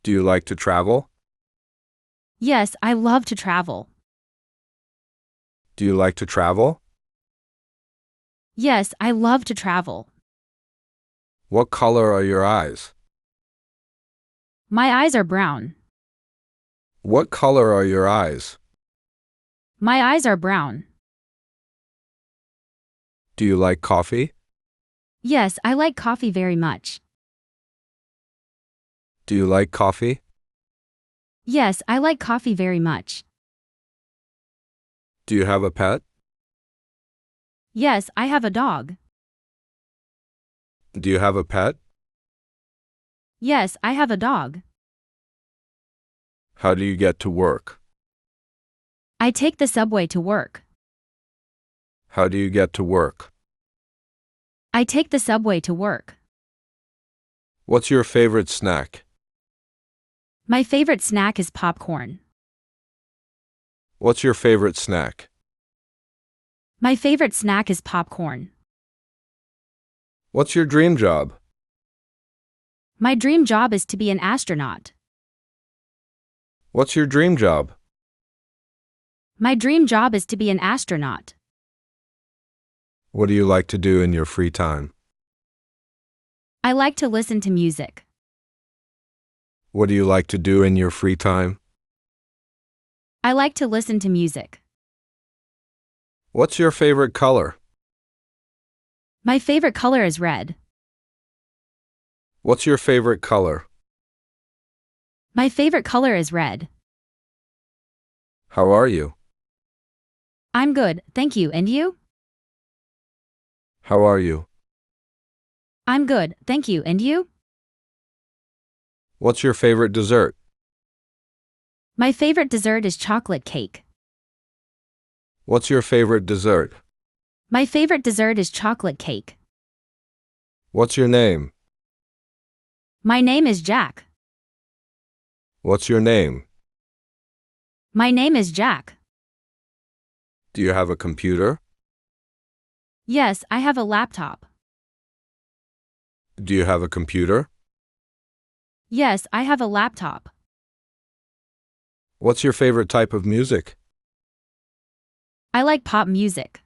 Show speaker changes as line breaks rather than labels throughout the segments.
Do you like to travel?
Yes, I love to travel.
Do you like to travel?
Yes, I love to travel.
What color are your eyes?
My eyes are brown.
What color are your eyes?
My eyes are brown.
Do you like coffee?
Yes, I like coffee very much.
Do you like coffee?
Yes, I like coffee very much.
Do you have a pet?
Yes, I have a dog.
Do you have a pet?
Yes, I have a dog.
How do you get to work?
I take the subway to work.
How do you get to work?
I take the subway to work.
What's your favorite snack?
My favorite snack is popcorn.
What's your favorite snack?
My favorite snack is popcorn.
What's your dream job?
My dream job is to be an astronaut.
What's your dream job?
My dream job is to be an astronaut.
What do you like to do in your free time?
I like to listen to music.
What do you like to do in your free time?
I like to listen to music.
What's your favorite color?
My favorite color is red.
What's your favorite color?
My favorite color is red.
How are you?
I'm good, thank you, and you?
How are you?
I'm good, thank you, and you?
What's your favorite dessert?
My favorite dessert is chocolate cake.
What's your favorite dessert?
My favorite dessert is chocolate cake.
What's your name?
My name is Jack.
What's your name?
My name is Jack.
Do you have a computer?
Yes, I have a laptop.
Do you have a computer?
Yes, I have a laptop.
What's your favorite type of music?
I like pop music.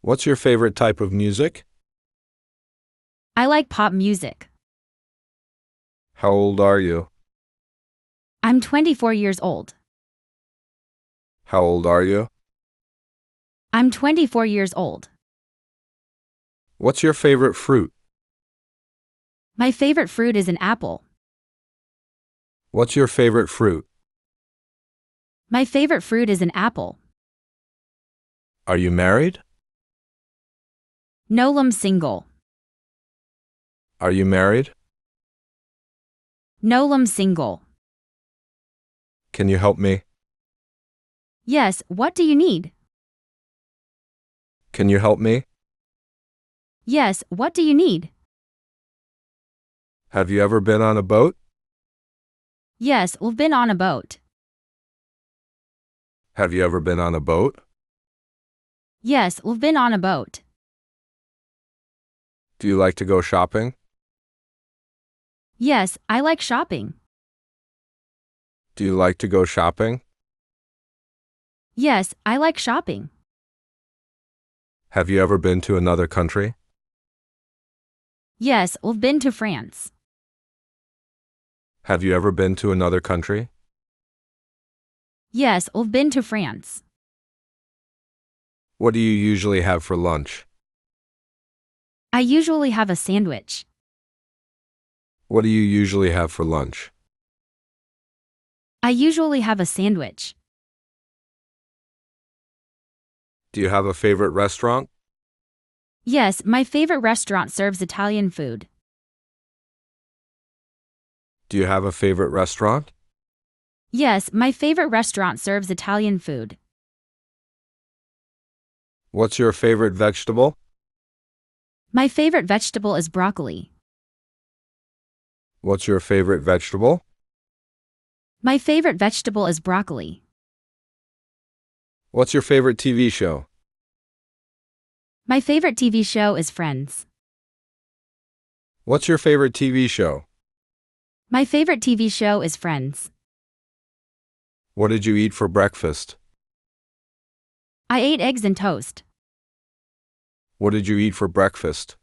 What's your favorite type of music?
I like pop music.
How old are you?
I'm 24 years old.
How old are you?
I'm 24 years old.
What's your favorite fruit?
My favorite fruit is an apple.
What's your favorite fruit?
My favorite fruit is an apple.
Are you married?
No, I'm single.
Are you married?
No, I'm single.
Can you help me?
Yes, what do you need?
Can you help me?
Yes, what do you need?
Have you ever been on a boat?
Yes, we've been on a boat.
Have you ever been on a boat?
Yes, we've been on a boat.
Do you like to go shopping?
Yes, I like shopping.
Do you like to go shopping?
Yes, I like shopping.
Have you ever been to another country?
Yes, we've been to France.
Have you ever been to another country?
Yes, we've been to France.
What do you usually have for lunch?
I usually have a sandwich.
What do you usually have for lunch?
I usually have a sandwich.
Do you have a favorite restaurant?
Yes, my favorite restaurant serves Italian food.
Do you have a favorite restaurant?
Yes, my favorite restaurant serves Italian food.
What's your favorite vegetable?
My favorite vegetable is broccoli.
What's your favorite vegetable?
My favorite vegetable is broccoli.
What's your favorite TV show?
My favorite TV show is Friends.
What's your favorite TV show?
My favorite TV show is Friends.
What did you eat for breakfast?
I ate eggs and toast.
What did you eat for breakfast?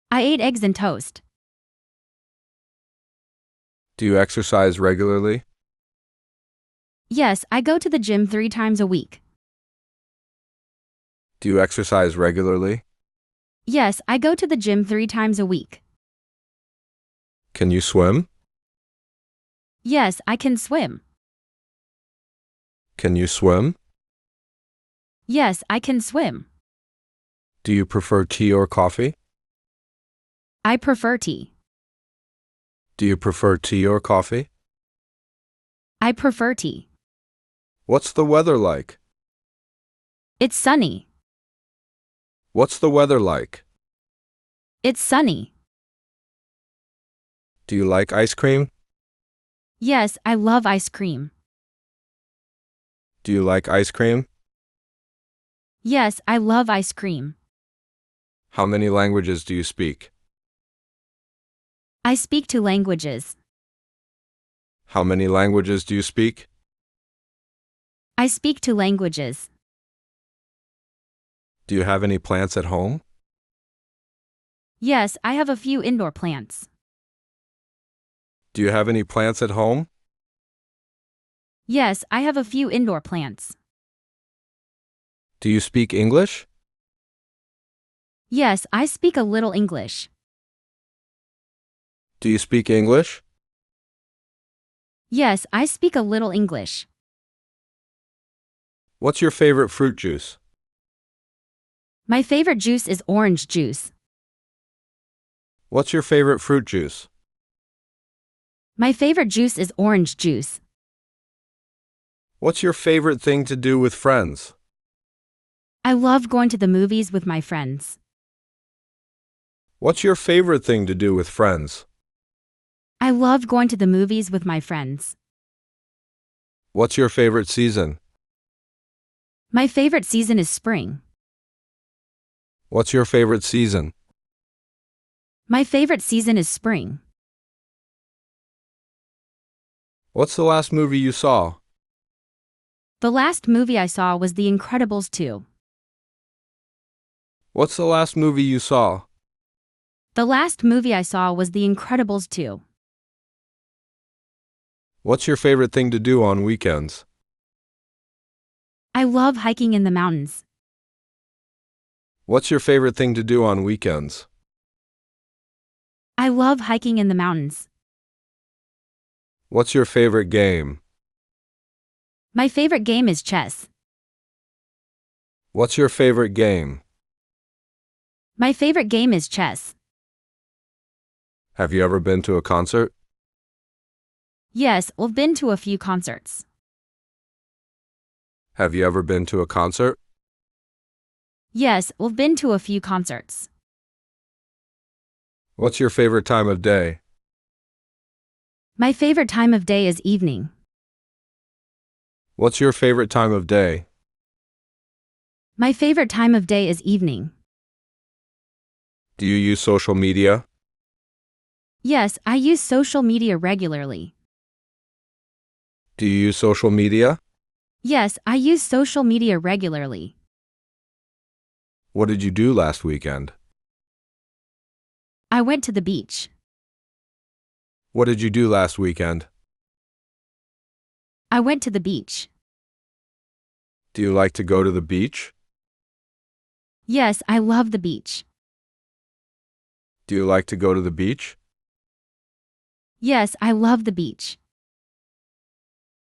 I ate eggs and toast.
Do you exercise regularly?
Yes, I go to the gym 3 times a week.
Do you exercise regularly?
Yes, I go to the gym 3 times a week.
Can you swim?
Yes, I can swim.
Can you swim?
Yes, I can swim.
Do you prefer tea or coffee?
I prefer tea.
Do you prefer tea or coffee?
I prefer tea.
What's the weather like?
It's sunny.
What's the weather like?
It's sunny.
Do you like ice cream?
Yes, I love ice cream.
Do you like ice cream?
Yes, I love ice cream.
How many languages do you speak?
I speak 2 languages.
How many languages do you speak?
I speak 2 languages.
Do you have any plants at home?
Yes, I have a few indoor plants.
Do you have any plants at home?
Yes, I have a few indoor plants.
Do you speak English?
Yes, I speak a little English.
Do you speak English?
Yes, I speak a little English.
What's your favorite fruit juice?
My favorite juice is orange juice.
What's your favorite fruit juice?
My favorite juice is orange juice.
What's your favorite thing to do with friends?
I love going to the movies with my friends.
What's your favorite thing to do with friends?
I love going to the movies with my friends.
What's your favorite season?
My favorite season is spring.
What's your favorite season?
My favorite season is spring.
What's the last movie you saw?
The last movie I saw was The Incredibles 2.
What's the last movie you saw?
The last movie I saw was The Incredibles 2.
What's your favorite thing to do on weekends?
I love hiking in the mountains.
What's your favorite thing to do on weekends?
I love hiking in the mountains.
What's your favorite game?
My favorite game is chess.
What's your favorite game?
My favorite game is chess.
Have you ever been to a concert?
Yes, I've been to a few concerts.
Have you ever been to a concert?
Yes, I've been to a few concerts.
What's your favorite time of day?
My favorite time of day is evening.
What's your favorite time of day?
My favorite time of day is evening.
Do you use social media?
Yes, I use social media regularly.
Do you use social media?
Yes, I use social media regularly.
What did you do last weekend?
I went to the beach.
What did you do last weekend?
I went to the beach.
Do you like to go to the beach?
Yes, I love the beach.
Do you like to go to the beach?
Yes, I love the beach.